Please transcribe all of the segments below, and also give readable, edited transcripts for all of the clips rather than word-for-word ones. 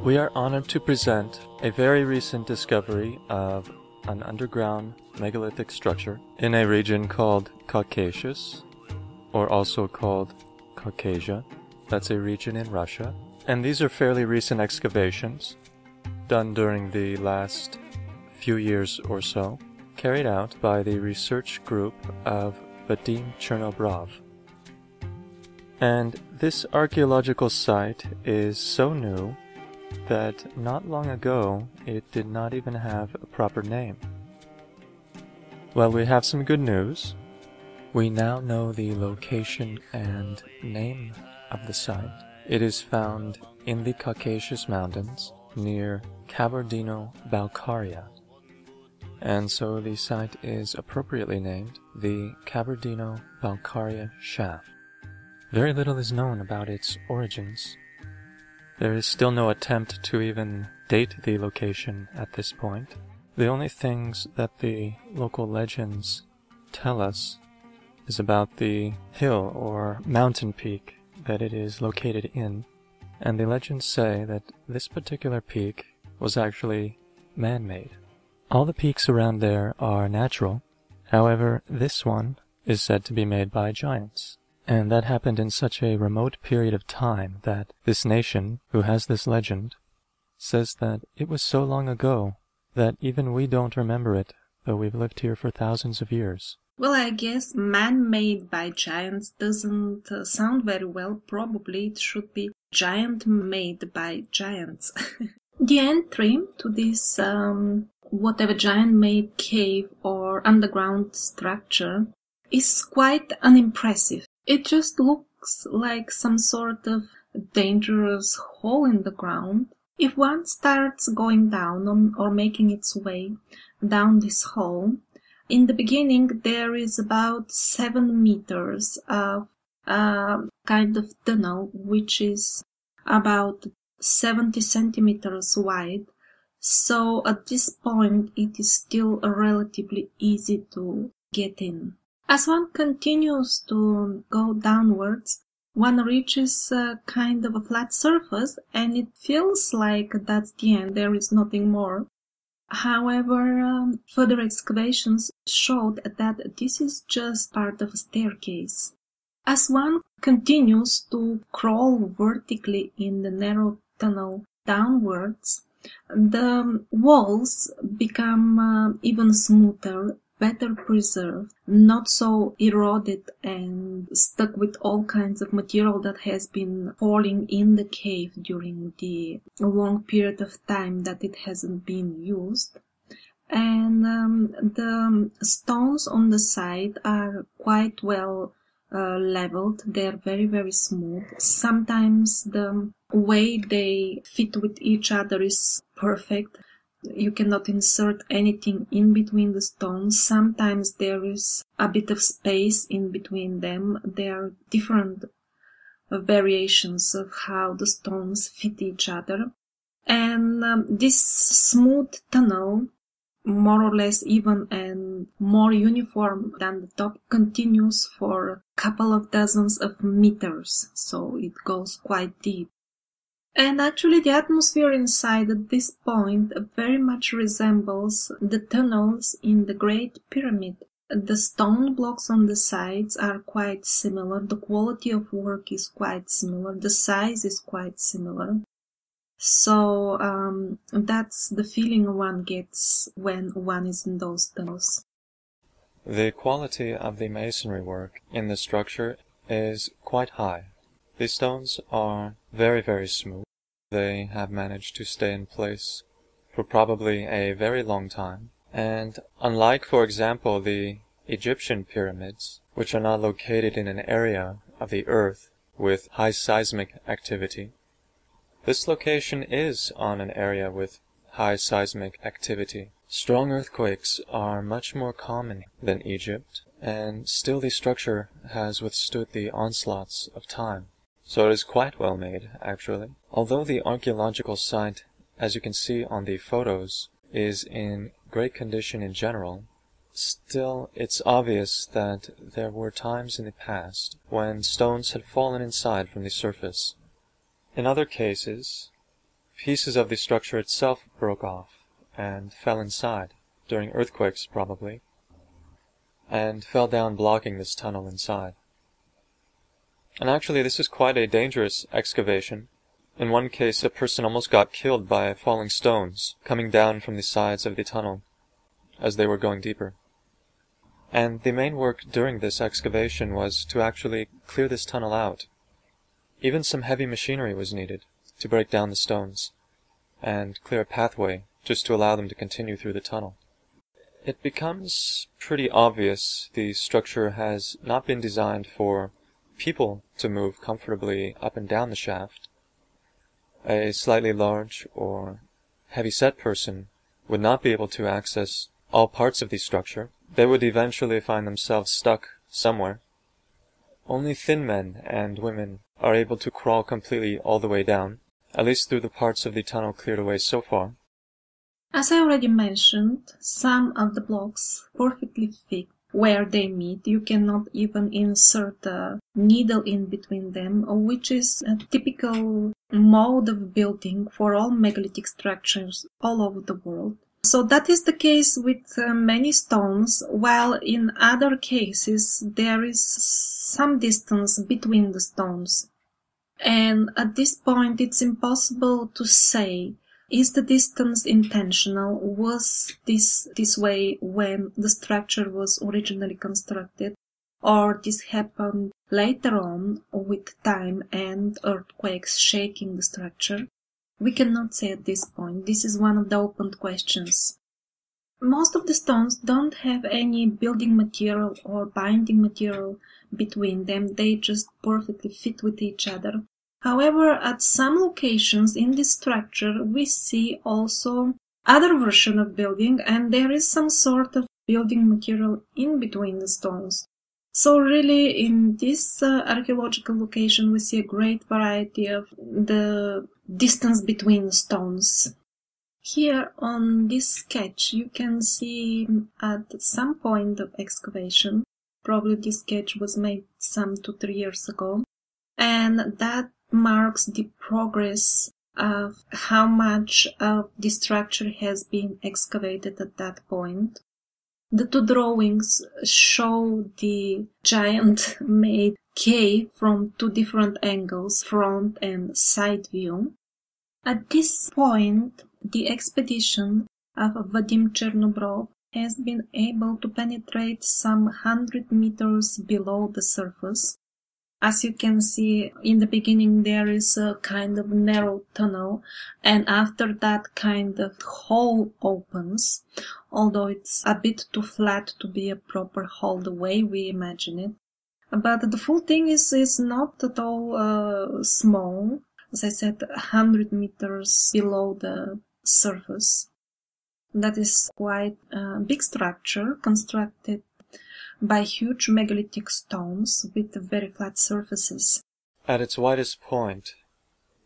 We are honored to present a very recent discovery of an underground megalithic structure in a region called Caucasus, or also called Caucasia. That's a region in Russia. And these are fairly recent excavations done during the last few years or so, carried out by the research group of Vadim Chernobrov. And this archaeological site is so new that not long ago it did not even have a proper name. Well, we have some good news. We now know the location and name of the site. It is found in the Caucasus Mountains near Kabardino-Balkaria. And so the site is appropriately named the Kabardino-Balkaria Shaft. Very little is known about its origins. There is still no attempt to even date the location at this point. The only things that the local legends tell us is about the hill or mountain peak that it is located in, and the legends say that this particular peak was actually man-made. All the peaks around there are natural, however, this one is said to be made by giants. And that happened in such a remote period of time that this nation, who has this legend, says that it was so long ago that even we don't remember it, though we've lived here for thousands of years. Well, I guess man-made by giants doesn't sound very well. Probably it should be giant-made by giants. The entry to this whatever giant-made cave or underground structure is quite unimpressive. It just looks like some sort of dangerous hole in the ground. If one starts going down or making its way down this hole, in the beginning there is about 7 meters of kind of tunnel, which is about 70 centimeters wide. So at this point it is still relatively easy to get in. As one continues to go downwards, one reaches a kind of a flat surface, and it feels like that's the end, there is nothing more. However, further excavations showed that this is just part of a staircase. As one continues to crawl vertically in the narrow tunnel downwards, the walls become even smoother, better preserved, not so eroded and stuck with all kinds of material that has been falling in the cave during the long period of time that it hasn't been used. And the stones on the side are quite well leveled. They're very, very smooth. Sometimes the way they fit with each other is perfect. You cannot insert anything in between the stones. Sometimes there is a bit of space in between them. There are different variations of how the stones fit each other. And this smooth tunnel, more or less even and more uniform than the top, continues for a couple of dozens of meters, so it goes quite deep. And actually the atmosphere inside at this point very much resembles the tunnels in the Great Pyramid. The stone blocks on the sides are quite similar, the quality of work is quite similar, the size is quite similar. So that's the feeling one gets when one is in those tunnels. The quality of the masonry work in the structure is quite high. The stones are very, very smooth. They have managed to stay in place for probably a very long time. And unlike, for example, the Egyptian pyramids, which are not located in an area of the earth with high seismic activity, this location is on an area with high seismic activity. Strong earthquakes are much more common than Egypt, and still the structure has withstood the onslaughts of time. So it is quite well made, actually. Although the archaeological site, as you can see on the photos, is in great condition in general, still it's obvious that there were times in the past when stones had fallen inside from the surface. In other cases, pieces of the structure itself broke off and fell inside, during earthquakes probably, and fell down blocking this tunnel inside. And actually this is quite a dangerous excavation. In one case a person almost got killed by falling stones coming down from the sides of the tunnel as they were going deeper. And the main work during this excavation was to actually clear this tunnel out. Even some heavy machinery was needed to break down the stones and clear a pathway just to allow them to continue through the tunnel. It becomes pretty obvious the structure has not been designed for people to move comfortably up and down the shaft. A slightly large or heavy-set person would not be able to access all parts of the structure. They would eventually find themselves stuck somewhere. Only thin men and women are able to crawl completely all the way down, at least through the parts of the tunnel cleared away so far. As I already mentioned, some of the blocks perfectly fit where they meet. You cannot even insert a needle in between them, which is a typical mode of building for all megalithic structures all over the world. So that is the case with many stones, while in other cases there is some distance between the stones. And at this point it's impossible to say, is the distance intentional? Was this way when the structure was originally constructed? Or this happened later on with time and earthquakes shaking the structure? We cannot say at this point. This is one of the open questions. Most of the stones don't have any building material or binding material between them. They just perfectly fit with each other. However, at some locations in this structure, we see also other version of building, and there is some sort of building material in between the stones. So really, in this archaeological location, we see a great variety of the distance between stones. Here on this sketch, you can see at some point of excavation, probably this sketch was made some 2 to 3 years ago, and that marks the progress of how much of the structure has been excavated at that point. The two drawings show the giant-made cave from 2 different angles, front and side view. At this point, the expedition of Vadim Chernobrov has been able to penetrate some 100 meters below the surface. As you can see, in the beginning there is a kind of narrow tunnel, and after that kind of hole opens, although it's a bit too flat to be a proper hole the way we imagine it. But the full thing is not at all small. As I said, 100 meters below the surface. That is quite a big structure constructed by huge megalithic stones with very flat surfaces. At its widest point,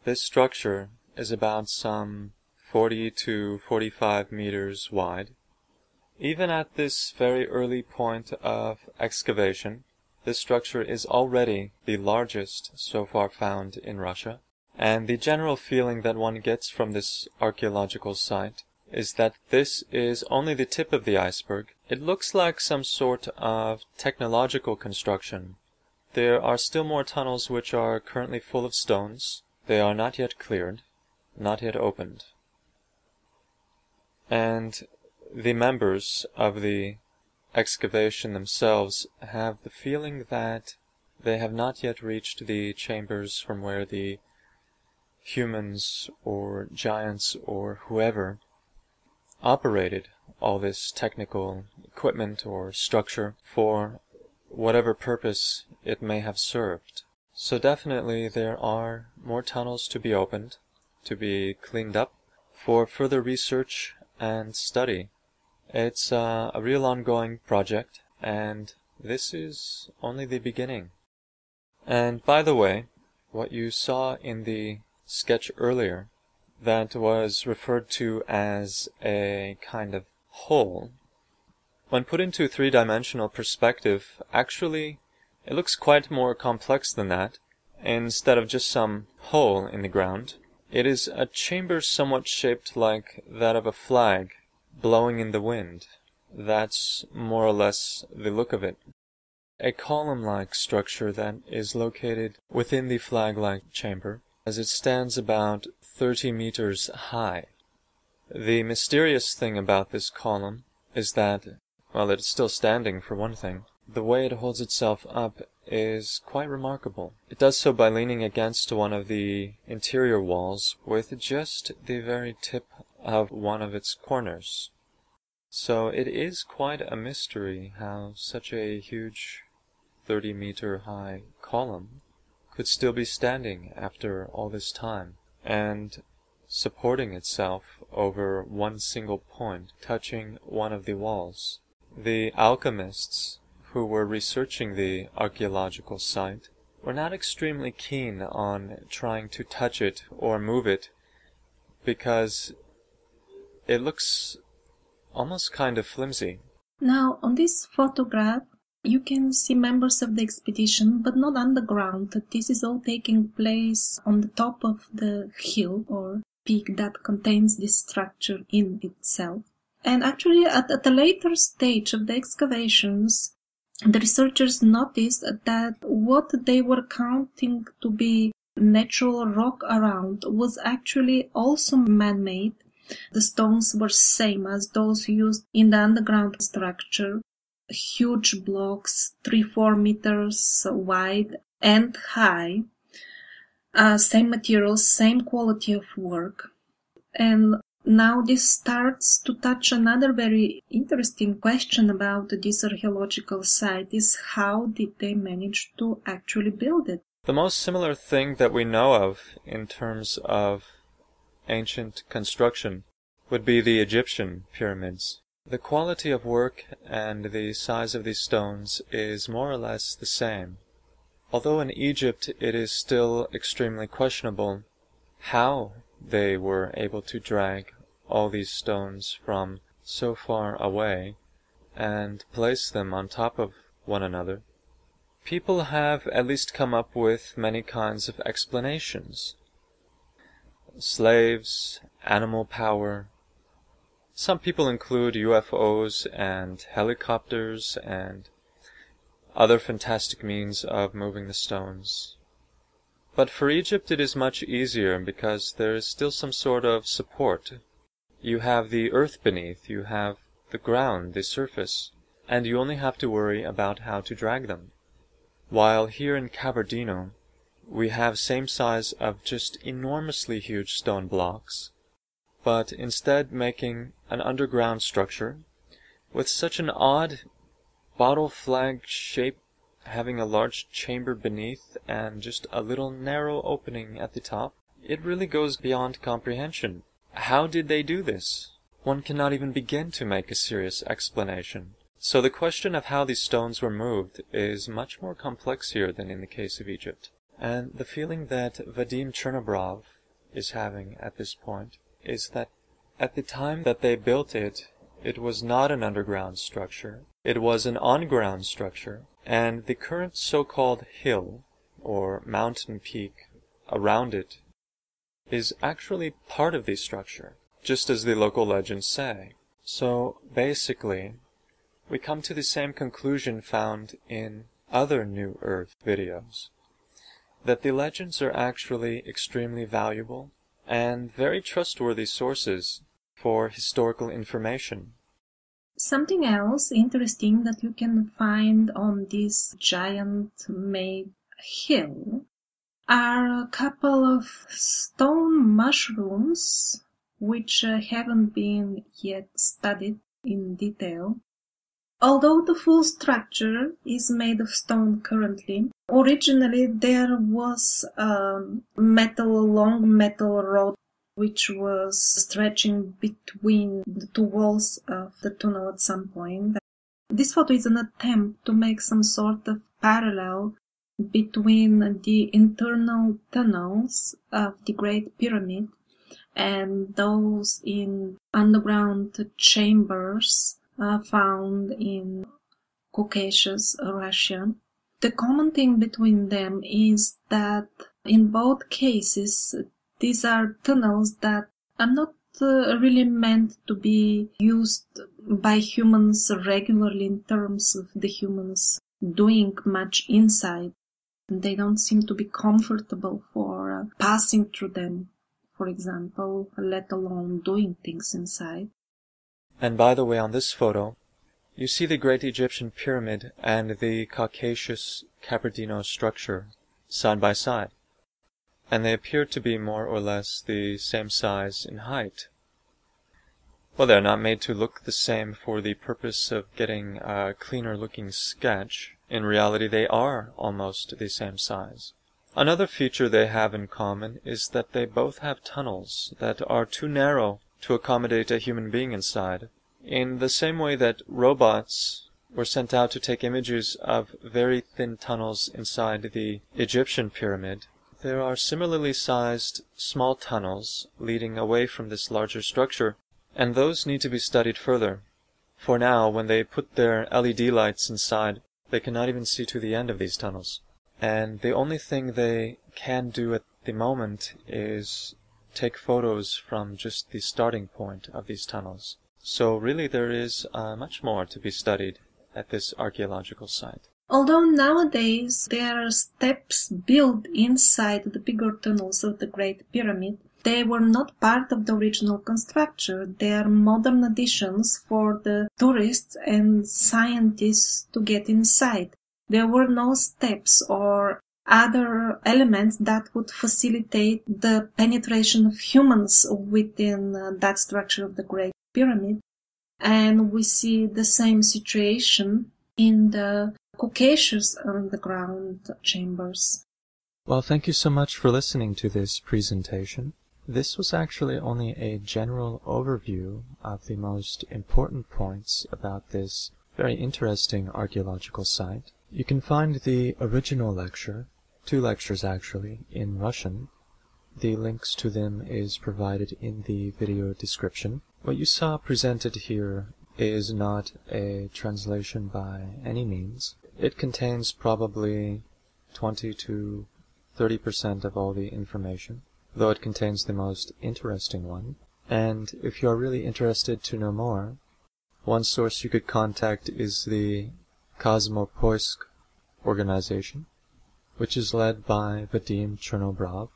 this structure is about some 40 to 45 meters wide. Even at this very early point of excavation, this structure is already the largest so far found in Russia, and the general feeling that one gets from this archaeological site is that this is only the tip of the iceberg. It looks like some sort of technological construction. There are still more tunnels which are currently full of stones. They are not yet cleared, not yet opened. And the members of the excavation themselves have the feeling that they have not yet reached the chambers from where the humans or giants or whoever operated all this technical equipment or structure for whatever purpose it may have served. So definitely there are more tunnels to be opened, to be cleaned up for further research and study. It's a real ongoing project, and this is only the beginning. And by the way, what you saw in the sketch earlier, that was referred to as a kind of hole, when put into three-dimensional perspective, actually it looks quite more complex than that. Instead of just some hole in the ground, It is a chamber somewhat shaped like that of a flag, blowing in the wind. That's more or less the look of it. A column-like structure that is located within the flag-like chamber, as it stands about 30 meters high. The mysterious thing about this column is that, well, it's still standing for one thing. The way it holds itself up is quite remarkable. It does so by leaning against one of the interior walls with just the very tip of one of its corners. So it is quite a mystery how such a huge 30-meter high column could still be standing after all this time, and supporting itself over one single point, touching one of the walls. The alchemists who were researching the archaeological site were not extremely keen on trying to touch it or move it, because it looks almost kind of flimsy. Now, on this photograph, you can see members of the expedition, but not underground. This is all taking place on the top of the hill or peak that contains this structure in itself. And actually, at a later stage of the excavations, the researchers noticed that what they were counting to be natural rock around was actually also man-made. The stones were same as those used in the underground structure, huge blocks, 3-4 meters wide and high, same materials, same quality of work. And now this starts to touch another very interesting question about this archaeological site, is how did they manage to actually build it? The most similar thing that we know of in terms of ancient construction would be the Egyptian pyramids. The quality of work and the size of these stones is more or less the same. Although in Egypt it is still extremely questionable how they were able to drag all these stones from so far away and place them on top of one another. People have at least come up with many kinds of explanations. Slaves, animal power. Some people include UFOs and helicopters and other fantastic means of moving the stones. But for Egypt it is much easier because there is still some sort of support. You have the earth beneath, you have the ground, the surface, and you only have to worry about how to drag them. While here in Kabardino, we have same size of just enormously huge stone blocks, but instead making an underground structure with such an odd bottle flag shape, having a large chamber beneath and just a little narrow opening at the top. It really goes beyond comprehension. How did they do this? One cannot even begin to make a serious explanation. So the question of how these stones were moved is much more complex here than in the case of Egypt. And the feeling that Vadim Chernobrov is having at this point is that at the time that they built it, it was not an underground structure. It was an on-ground structure, and the current so-called hill, or mountain peak, around it is actually part of the structure, just as the local legends say. So, basically, we come to the same conclusion found in other NewEarth videos, that the legends are actually extremely valuable and very trustworthy sources for historical information. Something else interesting that you can find on this giant-made hill are a couple of stone mushrooms which haven't been yet studied in detail. Although the full structure is made of stone currently, originally there was a long metal rod which was stretching between the two walls of the tunnel at some point. This photo is an attempt to make some sort of parallel between the internal tunnels of the Great Pyramid and those in underground chambers found in Caucasus, Russia. The common thing between them is that in both cases These are tunnels that are not really meant to be used by humans regularly in terms of the humans doing much inside. They don't seem to be comfortable for passing through them, for example, let alone doing things inside. And by the way, on this photo, you see the great Egyptian pyramid and the Caucasus Capardino structure side by side, and they appear to be more or less the same size in height. Well, they're not made to look the same for the purpose of getting a cleaner looking sketch. In reality, they are almost the same size. Another feature they have in common is that they both have tunnels that are too narrow to accommodate a human being inside. In the same way that robots were sent out to take images of very thin tunnels inside the Egyptian pyramid, there are similarly sized small tunnels leading away from this larger structure, and those need to be studied further. For now, when they put their LED lights inside, they cannot even see to the end of these tunnels. And the only thing they can do at the moment is take photos from just the starting point of these tunnels. So really there is much more to be studied at this archaeological site. Although nowadays there are steps built inside the bigger tunnels of the Great Pyramid, they were not part of the original construction. They are modern additions for the tourists and scientists to get inside. There were no steps or other elements that would facilitate the penetration of humans within that structure of the Great Pyramid. And we see the same situation in the Caucasus underground chambers. Well, thank you so much for listening to this presentation. This was actually only a general overview of the most important points about this very interesting archaeological site. You can find the original lecture, 2 lectures actually, in Russian. The links to them is provided in the video description. What you saw presented here is not a translation by any means. It contains probably 20 to 30% of all the information, though it contains the most interesting one. And if you are really interested to know more, one source you could contact is the Kosmopoisk organization, which is led by Vadim Chernobrov.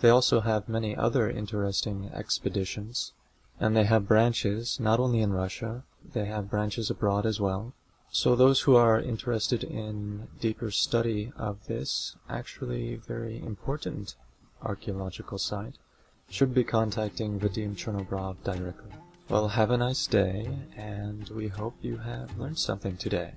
They also have many other interesting expeditions, and they have branches not only in Russia, they have branches abroad as well. So those who are interested in deeper study of this actually very important archaeological site should be contacting Vadim Chernobrov directly. Well, have a nice day, and we hope you have learned something today.